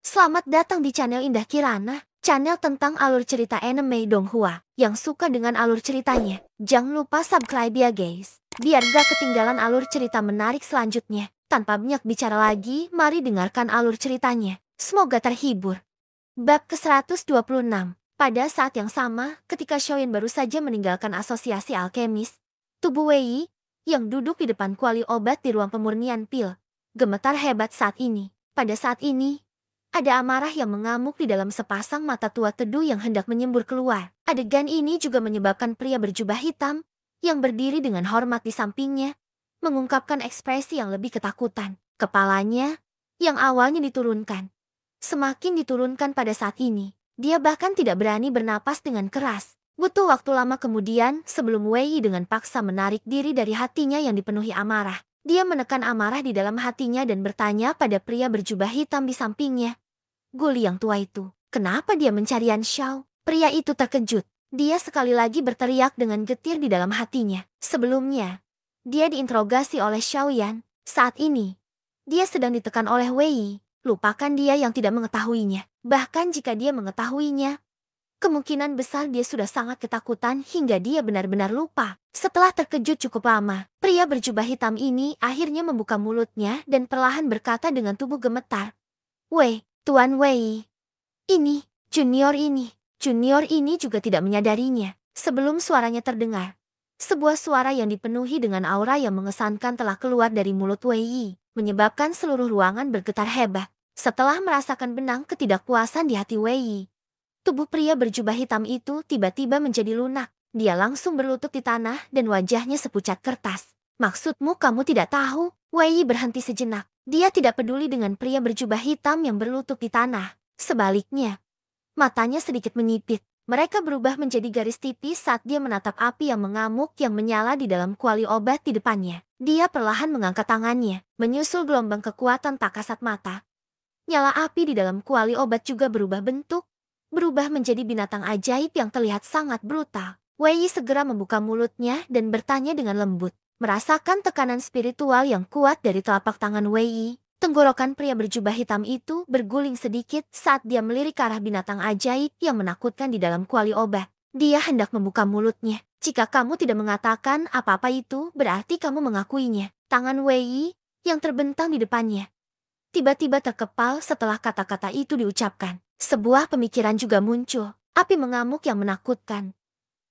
Selamat datang di channel Indah Kirana, channel tentang alur cerita anime Donghua. Yang suka dengan alur ceritanya, jangan lupa subscribe ya guys, biar gak ketinggalan alur cerita menarik selanjutnya. Tanpa banyak bicara lagi, mari dengarkan alur ceritanya. Semoga terhibur. Bab ke-126. Pada saat yang sama, ketika Xiaoyan baru saja meninggalkan asosiasi alkemis, tubuh Wei, yang duduk di depan kuali obat di ruang pemurnian pil, gemetar hebat saat ini. Pada saat ini, ada amarah yang mengamuk di dalam sepasang mata tua teduh yang hendak menyembur keluar. Adegan ini juga menyebabkan pria berjubah hitam, yang berdiri dengan hormat di sampingnya, mengungkapkan ekspresi yang lebih ketakutan. Kepalanya, yang awalnya diturunkan, semakin diturunkan pada saat ini. Dia bahkan tidak berani bernapas dengan keras. Butuh waktu lama kemudian sebelum Wei dengan paksa menarik diri dari hatinya yang dipenuhi amarah. Dia menekan amarah di dalam hatinya dan bertanya pada pria berjubah hitam di sampingnya. Guli yang tua itu, kenapa dia mencari Yan Xiao? Pria itu terkejut. Dia sekali lagi berteriak dengan getir di dalam hatinya. Sebelumnya, dia diinterogasi oleh Xiao Yan. Saat ini, dia sedang ditekan oleh Wei. Lupakan dia yang tidak mengetahuinya. Bahkan jika dia mengetahuinya, kemungkinan besar dia sudah sangat ketakutan hingga dia benar-benar lupa. Setelah terkejut cukup lama, pria berjubah hitam ini akhirnya membuka mulutnya dan perlahan berkata dengan tubuh gemetar. Wei, Tuan Wei. Junior ini juga tidak menyadarinya. Sebelum suaranya terdengar, sebuah suara yang dipenuhi dengan aura yang mengesankan telah keluar dari mulut Wei, menyebabkan seluruh ruangan bergetar hebat. Setelah merasakan benang ketidakpuasan di hati Wei, tubuh pria berjubah hitam itu tiba-tiba menjadi lunak. Dia langsung berlutut di tanah dan wajahnya sepucat kertas. Maksudmu kamu tidak tahu? Wei berhenti sejenak. Dia tidak peduli dengan pria berjubah hitam yang berlutut di tanah. Sebaliknya, matanya sedikit menyipit. Mereka berubah menjadi garis tipis saat dia menatap api yang mengamuk yang menyala di dalam kuali obat di depannya. Dia perlahan mengangkat tangannya, menyusul gelombang kekuatan tak kasat mata. Nyala api di dalam kuali obat juga berubah bentuk, berubah menjadi binatang ajaib yang terlihat sangat brutal. Wei segera membuka mulutnya dan bertanya dengan lembut. Merasakan tekanan spiritual yang kuat dari telapak tangan Wei, tenggorokan pria berjubah hitam itu berguling sedikit saat dia melirik ke arah binatang ajaib yang menakutkan di dalam kuali obat. Dia hendak membuka mulutnya. Jika kamu tidak mengatakan apa-apa itu, berarti kamu mengakuinya. Tangan Wei yang terbentang di depannya tiba-tiba terkepal setelah kata-kata itu diucapkan. Sebuah pemikiran juga muncul, api mengamuk yang menakutkan.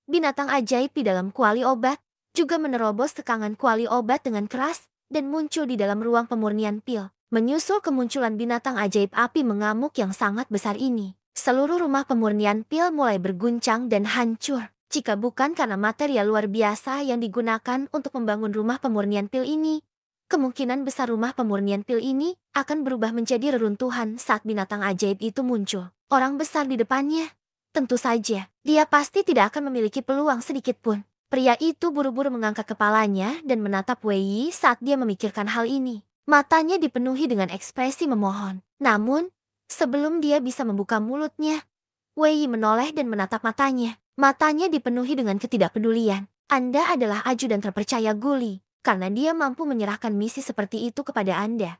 Binatang ajaib di dalam kuali obat juga menerobos tekangan kuali obat dengan keras dan muncul di dalam ruang pemurnian pil. Menyusul kemunculan binatang ajaib api mengamuk yang sangat besar ini, seluruh rumah pemurnian pil mulai berguncang dan hancur. Jika bukan karena material luar biasa yang digunakan untuk membangun rumah pemurnian pil ini, kemungkinan besar rumah pemurnian pil ini akan berubah menjadi reruntuhan saat binatang ajaib itu muncul. Orang besar di depannya, tentu saja, dia pasti tidak akan memiliki peluang sedikit pun. Pria itu buru-buru mengangkat kepalanya dan menatap Wei saat dia memikirkan hal ini. Matanya dipenuhi dengan ekspresi memohon. Namun, sebelum dia bisa membuka mulutnya, Wei menoleh dan menatap matanya. Matanya dipenuhi dengan ketidakpedulian. Anda adalah ajudan terpercaya Guli. Karena dia mampu menyerahkan misi seperti itu kepada Anda.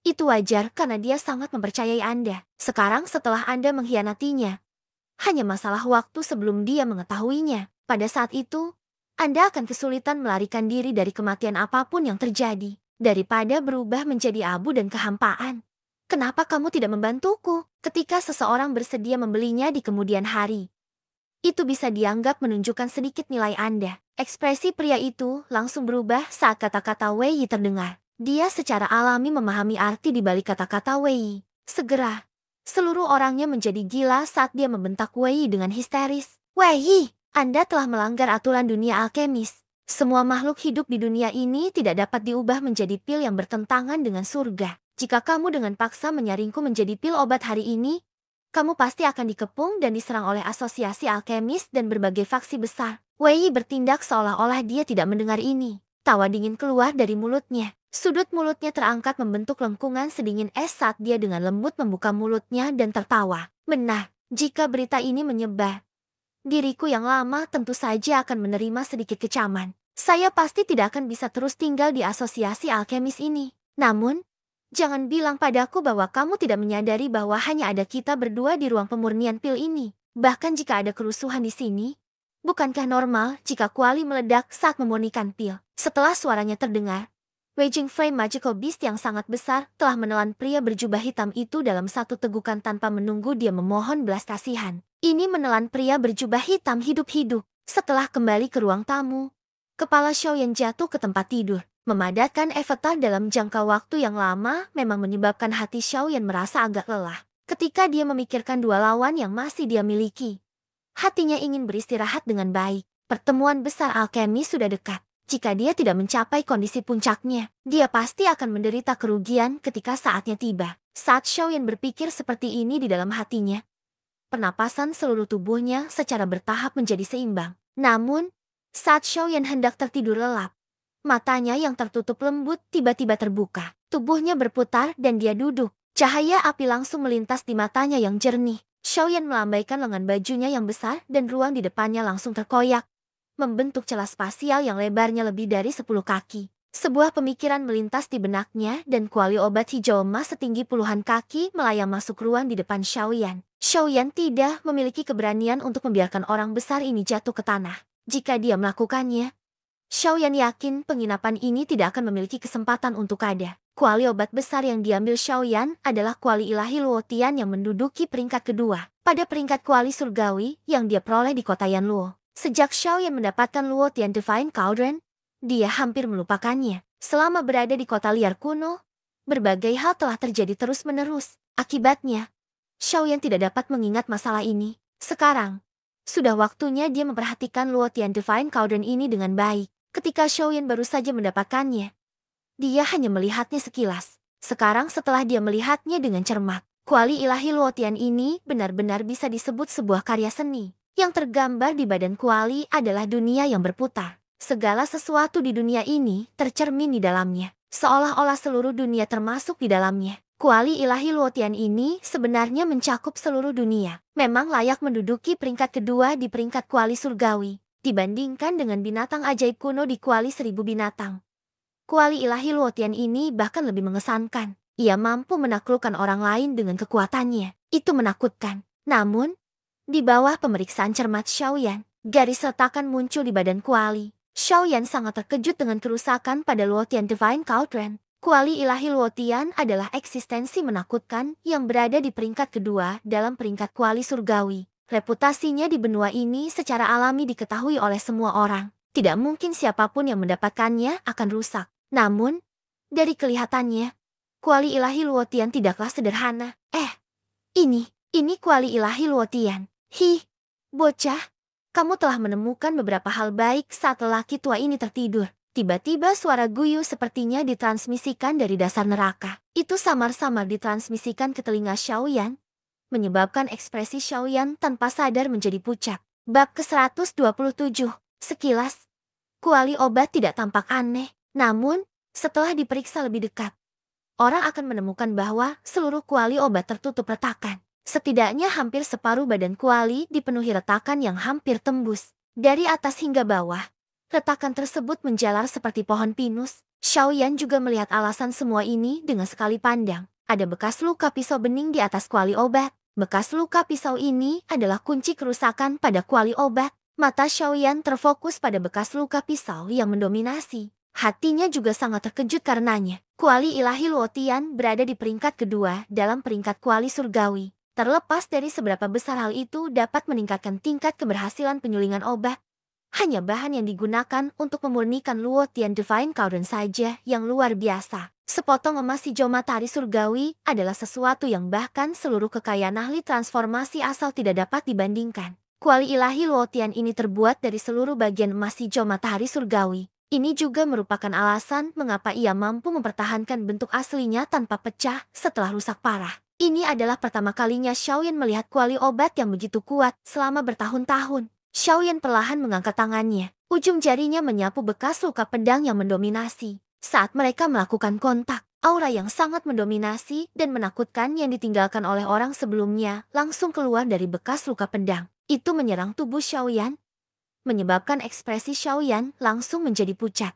Itu wajar karena dia sangat mempercayai Anda. Sekarang setelah Anda mengkhianatinya, hanya masalah waktu sebelum dia mengetahuinya. Pada saat itu, Anda akan kesulitan melarikan diri dari kematian apapun yang terjadi. Daripada berubah menjadi abu dan kehampaan. Kenapa kamu tidak membantuku ketika seseorang bersedia membelinya di kemudian hari? Itu bisa dianggap menunjukkan sedikit nilai Anda. Ekspresi pria itu langsung berubah saat kata-kata Wei terdengar. Dia secara alami memahami arti di balik kata-kata Wei. Segera, seluruh orangnya menjadi gila saat dia membentak Wei dengan histeris. Wei, Anda telah melanggar aturan dunia alkemis. Semua makhluk hidup di dunia ini tidak dapat diubah menjadi pil yang bertentangan dengan surga. Jika kamu dengan paksa menyaringku menjadi pil obat hari ini, kamu pasti akan dikepung dan diserang oleh asosiasi alkemis dan berbagai faksi besar. Wei bertindak seolah-olah dia tidak mendengar ini. Tawa dingin keluar dari mulutnya. Sudut mulutnya terangkat membentuk lengkungan sedingin es saat dia dengan lembut membuka mulutnya dan tertawa. Benar, jika berita ini menyebar, diriku yang lama tentu saja akan menerima sedikit kecaman. Saya pasti tidak akan bisa terus tinggal di asosiasi alkemis ini. Namun, Jangan bilang padaku bahwa kamu tidak menyadari bahwa hanya ada kita berdua di ruang pemurnian pil ini. Bahkan jika ada kerusuhan di sini, bukankah normal jika kuali meledak saat memurnikan pil? Setelah suaranya terdengar, Waging Flame Magical Beast yang sangat besar telah menelan pria berjubah hitam itu dalam satu tegukan tanpa menunggu dia memohon belas kasihan. Ini menelan pria berjubah hitam hidup-hidup. Setelah kembali ke ruang tamu, kepala Xiaoyan jatuh ke tempat tidur. Memadatkan avatar dalam jangka waktu yang lama memang menyebabkan hati Xiaoyan merasa agak lelah. Ketika dia memikirkan dua lawan yang masih dia miliki, hatinya ingin beristirahat dengan baik. Pertemuan besar alkemi sudah dekat. Jika dia tidak mencapai kondisi puncaknya, dia pasti akan menderita kerugian ketika saatnya tiba. Saat Xiaoyan berpikir seperti ini di dalam hatinya, pernapasan seluruh tubuhnya secara bertahap menjadi seimbang. Namun, saat Xiaoyan hendak tertidur lelap, matanya yang tertutup lembut tiba-tiba terbuka. Tubuhnya berputar dan dia duduk. Cahaya api langsung melintas di matanya yang jernih. Xiaoyan melambaikan lengan bajunya yang besar dan ruang di depannya langsung terkoyak, membentuk celah spasial yang lebarnya lebih dari 10 kaki. Sebuah pemikiran melintas di benaknya dan kuali obat hijau emas setinggi puluhan kaki melayang masuk ruang di depan Xiaoyan. Xiaoyan tidak memiliki keberanian untuk membiarkan orang besar ini jatuh ke tanah. Jika dia melakukannya, Xiaoyan yakin penginapan ini tidak akan memiliki kesempatan untuk ada. Kuali obat besar yang diambil Xiaoyan adalah kuali ilahi Luotian yang menduduki peringkat kedua pada peringkat kuali surgawi yang dia peroleh di kota Yanluo. Sejak Xiaoyan mendapatkan Luotian Divine Cauldron, dia hampir melupakannya. Selama berada di kota liar kuno, berbagai hal telah terjadi terus-menerus. Akibatnya, Xiaoyan tidak dapat mengingat masalah ini. Sekarang, sudah waktunya dia memperhatikan Luotian Divine Cauldron ini dengan baik. Ketika Xiaoyan baru saja mendapatkannya, dia hanya melihatnya sekilas. Sekarang setelah dia melihatnya dengan cermat, kuali ilahi Luotian ini benar-benar bisa disebut sebuah karya seni. Yang tergambar di badan kuali adalah dunia yang berputar. Segala sesuatu di dunia ini tercermin di dalamnya, seolah-olah seluruh dunia termasuk di dalamnya. Kuali ilahi Luotian ini sebenarnya mencakup seluruh dunia. Memang layak menduduki peringkat kedua di peringkat kuali surgawi, dibandingkan dengan binatang ajaib kuno di kuali 1000 binatang. Kuali ilahi Luotian ini bahkan lebih mengesankan. Ia mampu menaklukkan orang lain dengan kekuatannya. Itu menakutkan. Namun, di bawah pemeriksaan cermat Xiaoyan, garis retakan muncul di badan kuali. Xiaoyan sangat terkejut dengan kerusakan pada Luotian Divine Cauldron. Kuali ilahi Luotian adalah eksistensi menakutkan yang berada di peringkat kedua dalam peringkat kuali surgawi. Reputasinya di benua ini secara alami diketahui oleh semua orang. Tidak mungkin siapapun yang mendapatkannya akan rusak. Namun, dari kelihatannya, kuali ilahi Luotian tidaklah sederhana. Ini kuali ilahi Luotian. Bocah, kamu telah menemukan beberapa hal baik saat lelaki tua ini tertidur. Tiba-tiba suara guyu sepertinya ditransmisikan dari dasar neraka. Itu samar-samar ditransmisikan ke telinga Xiaoyan, menyebabkan ekspresi Xiaoyan tanpa sadar menjadi pucat. Bab ke-127. Sekilas, kuali obat tidak tampak aneh. Namun, setelah diperiksa lebih dekat, orang akan menemukan bahwa seluruh kuali obat tertutup retakan. Setidaknya hampir separuh badan kuali dipenuhi retakan yang hampir tembus. Dari atas hingga bawah, retakan tersebut menjalar seperti pohon pinus. Xiaoyan juga melihat alasan semua ini dengan sekali pandang. Ada bekas luka pisau bening di atas kuali obat. Bekas luka pisau ini adalah kunci kerusakan pada kuali obat. Mata Xiaoyan terfokus pada bekas luka pisau yang mendominasi. Hatinya juga sangat terkejut karenanya. Kuali ilahi Luotian berada di peringkat kedua dalam peringkat kuali surgawi. Terlepas dari seberapa besar hal itu dapat meningkatkan tingkat keberhasilan penyulingan obat, hanya bahan yang digunakan untuk memurnikan Luotian Divine Cauldron saja yang luar biasa. Sepotong emas hijau matahari surgawi adalah sesuatu yang bahkan seluruh kekayaan ahli transformasi asal tidak dapat dibandingkan. Kuali ilahi Luotian ini terbuat dari seluruh bagian emas hijau matahari surgawi. Ini juga merupakan alasan mengapa ia mampu mempertahankan bentuk aslinya tanpa pecah setelah rusak parah. Ini adalah pertama kalinya Xiaoyan melihat kuali obat yang begitu kuat selama bertahun-tahun. Xiaoyan perlahan mengangkat tangannya. Ujung jarinya menyapu bekas luka pedang yang mendominasi. Saat mereka melakukan kontak, aura yang sangat mendominasi dan menakutkan yang ditinggalkan oleh orang sebelumnya langsung keluar dari bekas luka pedang. Itu menyerang tubuh Xiaoyan, menyebabkan ekspresi Xiaoyan langsung menjadi pucat.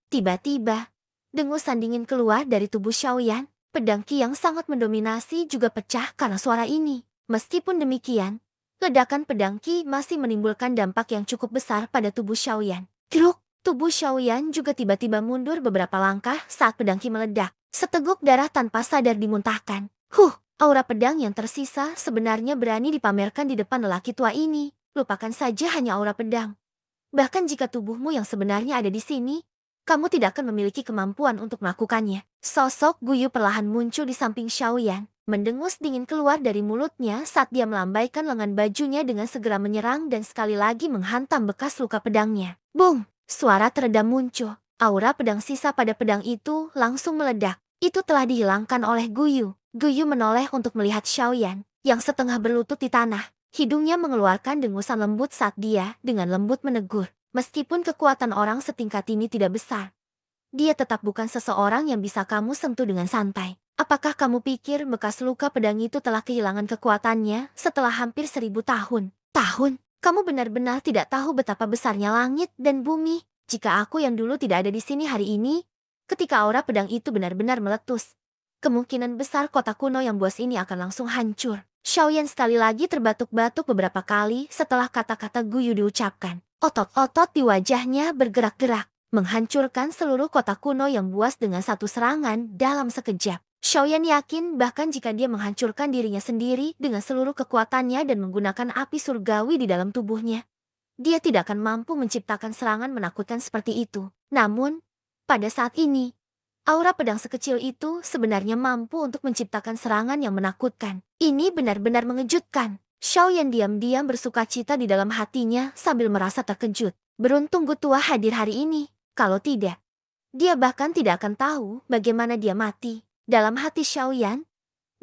Tiba-tiba, dengusan dingin keluar dari tubuh Xiaoyan. Pedang Qi yang sangat mendominasi juga pecah karena suara ini. Meskipun demikian, ledakan pedang Qi masih menimbulkan dampak yang cukup besar pada tubuh Xiaoyan. Truk! Tubuh Xiaoyan juga tiba-tiba mundur beberapa langkah saat pedang Qi meledak. Seteguk darah tanpa sadar dimuntahkan. Aura pedang yang tersisa sebenarnya berani dipamerkan di depan lelaki tua ini. Lupakan saja hanya aura pedang. Bahkan jika tubuhmu yang sebenarnya ada di sini, kamu tidak akan memiliki kemampuan untuk melakukannya. Sosok Guyu perlahan muncul di samping Xiaoyan. Mendengus dingin keluar dari mulutnya saat dia melambaikan lengan bajunya dengan segera menyerang dan sekali lagi menghantam bekas luka pedangnya. Bung! Suara teredam muncul. Aura pedang sisa pada pedang itu langsung meledak. Itu telah dihilangkan oleh Guyu. Guyu menoleh untuk melihat Xiaoyan yang setengah berlutut di tanah. Hidungnya mengeluarkan dengusan lembut saat dia dengan lembut menegur. Meskipun kekuatan orang setingkat ini tidak besar, dia tetap bukan seseorang yang bisa kamu sentuh dengan santai. Apakah kamu pikir bekas luka pedang itu telah kehilangan kekuatannya setelah hampir 1000 tahun? Tahun? Kamu benar-benar tidak tahu betapa besarnya langit dan bumi. Jika aku yang dulu tidak ada di sini hari ini, ketika aura pedang itu benar-benar meletus, kemungkinan besar kota kuno yang buas ini akan langsung hancur. Xiaoyan sekali lagi terbatuk-batuk beberapa kali setelah kata-kata Guyu diucapkan. Otot-otot di wajahnya bergerak-gerak, menghancurkan seluruh kota kuno yang buas dengan satu serangan dalam sekejap. Xiaoyan yakin bahkan jika dia menghancurkan dirinya sendiri dengan seluruh kekuatannya dan menggunakan api surgawi di dalam tubuhnya, dia tidak akan mampu menciptakan serangan menakutkan seperti itu. Namun, pada saat ini, aura pedang sekecil itu sebenarnya mampu untuk menciptakan serangan yang menakutkan. Ini benar-benar mengejutkan. Xiaoyan diam-diam bersukacita di dalam hatinya sambil merasa terkejut. Beruntung Gutua hadir hari ini. Kalau tidak, dia bahkan tidak akan tahu bagaimana dia mati. Dalam hati Xiaoyan,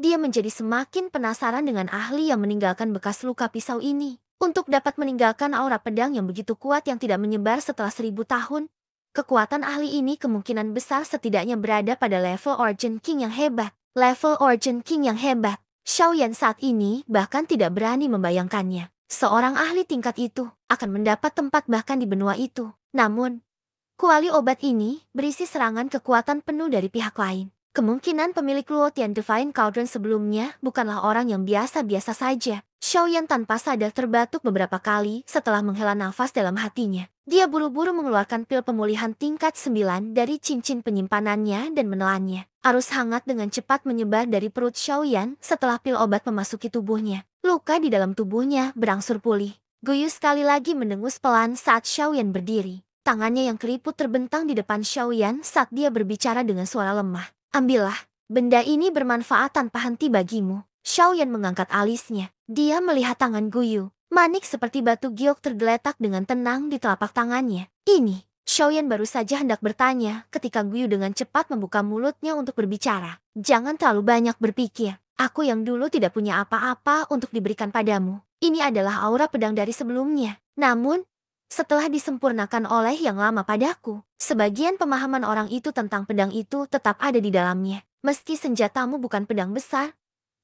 dia menjadi semakin penasaran dengan ahli yang meninggalkan bekas luka pisau ini. Untuk dapat meninggalkan aura pedang yang begitu kuat yang tidak menyebar setelah 1000 tahun, kekuatan ahli ini kemungkinan besar setidaknya berada pada level Origin King yang hebat. Level Origin King yang hebat. Xiaoyan saat ini bahkan tidak berani membayangkannya. Seorang ahli tingkat itu akan mendapat tempat bahkan di benua itu. Namun, kuali obat ini berisi serangan kekuatan penuh dari pihak lain. Kemungkinan pemilik Luotian Divine Cauldron sebelumnya bukanlah orang yang biasa-biasa saja. Xiaoyan tanpa sadar terbatuk beberapa kali setelah menghela nafas dalam hatinya. Dia buru-buru mengeluarkan pil pemulihan tingkat 9 dari cincin penyimpanannya dan menelannya. Arus hangat dengan cepat menyebar dari perut Xiaoyan setelah pil obat memasuki tubuhnya. Luka di dalam tubuhnya berangsur pulih. Guyu sekali lagi mendengus pelan saat Xiaoyan berdiri. Tangannya yang keriput terbentang di depan Xiaoyan saat dia berbicara dengan suara lemah. Ambillah, benda ini bermanfaat tanpa henti bagimu. Xiaoyan mengangkat alisnya. Dia melihat tangan Guyu. Manik seperti batu giok tergeletak dengan tenang di telapak tangannya. Ini, Xiaoyan baru saja hendak bertanya ketika Guyu dengan cepat membuka mulutnya untuk berbicara. Jangan terlalu banyak berpikir. Aku yang dulu tidak punya apa-apa untuk diberikan padamu. Ini adalah aura pedang dari sebelumnya. Namun, setelah disempurnakan oleh yang lama padaku, sebagian pemahaman orang itu tentang pedang itu tetap ada di dalamnya. Meski senjatamu bukan pedang besar,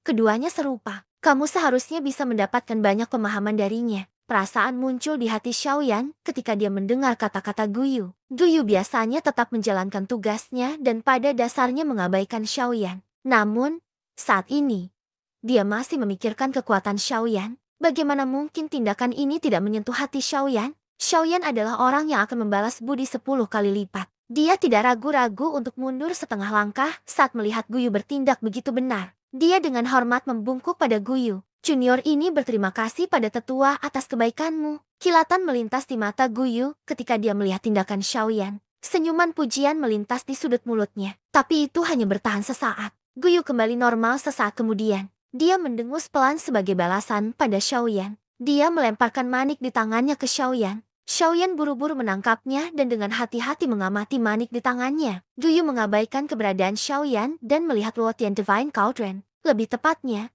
keduanya serupa. Kamu seharusnya bisa mendapatkan banyak pemahaman darinya. Perasaan muncul di hati Xiaoyan ketika dia mendengar kata-kata Guyu. Guyu biasanya tetap menjalankan tugasnya dan pada dasarnya mengabaikan Xiaoyan. Namun, saat ini, dia masih memikirkan kekuatan Xiaoyan. Bagaimana mungkin tindakan ini tidak menyentuh hati Xiaoyan? Xiaoyan adalah orang yang akan membalas budi 10 kali lipat. Dia tidak ragu-ragu untuk mundur setengah langkah saat melihat Guyu bertindak begitu benar. Dia dengan hormat membungkuk pada Guyu. Junior ini berterima kasih pada tetua atas kebaikanmu. Kilatan melintas di mata Guyu ketika dia melihat tindakan Xiaoyan. Senyuman pujian melintas di sudut mulutnya. Tapi itu hanya bertahan sesaat. Guyu kembali normal sesaat kemudian. Dia mendengus pelan sebagai balasan pada Xiaoyan. Dia melemparkan manik di tangannya ke Xiaoyan. Xiaoyan buru-buru menangkapnya dan dengan hati-hati mengamati manik di tangannya. Guyu mengabaikan keberadaan Xiaoyan dan melihat Luotian Divine Cauldron. Lebih tepatnya,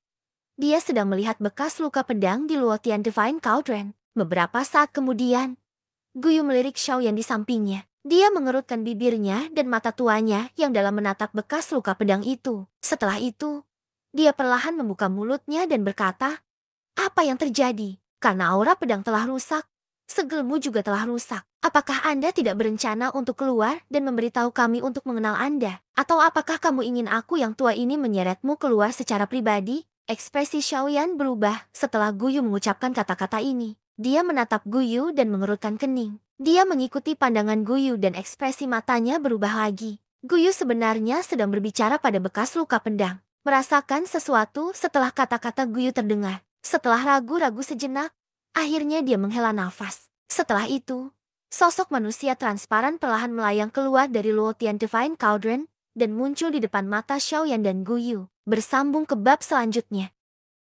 dia sedang melihat bekas luka pedang di Luotian Divine Cauldron. Beberapa saat kemudian, Guyu melirik Xiaoyan di sampingnya. Dia mengerutkan bibirnya dan mata tuanya yang dalam menatap bekas luka pedang itu. Setelah itu, dia perlahan membuka mulutnya dan berkata, "Apa yang terjadi?" Karena aura pedang telah rusak, Segelmu juga telah rusak. Apakah Anda tidak berencana untuk keluar dan memberitahu kami untuk mengenal Anda? Atau apakah kamu ingin aku yang tua ini menyeretmu keluar secara pribadi? Ekspresi Xiaoyan berubah setelah Guyu mengucapkan kata-kata ini. Dia menatap Guyu dan mengerutkan kening. Dia mengikuti pandangan Guyu dan ekspresi matanya berubah lagi. Guyu sebenarnya sedang berbicara pada bekas luka pedang. Merasakan sesuatu setelah kata-kata Guyu terdengar. Setelah ragu-ragu sejenak, akhirnya dia menghela nafas. Setelah itu, sosok manusia transparan perlahan melayang keluar dari Luotian Divine Cauldron dan muncul di depan mata Xiaoyan dan Guyu. Bersambung ke bab selanjutnya.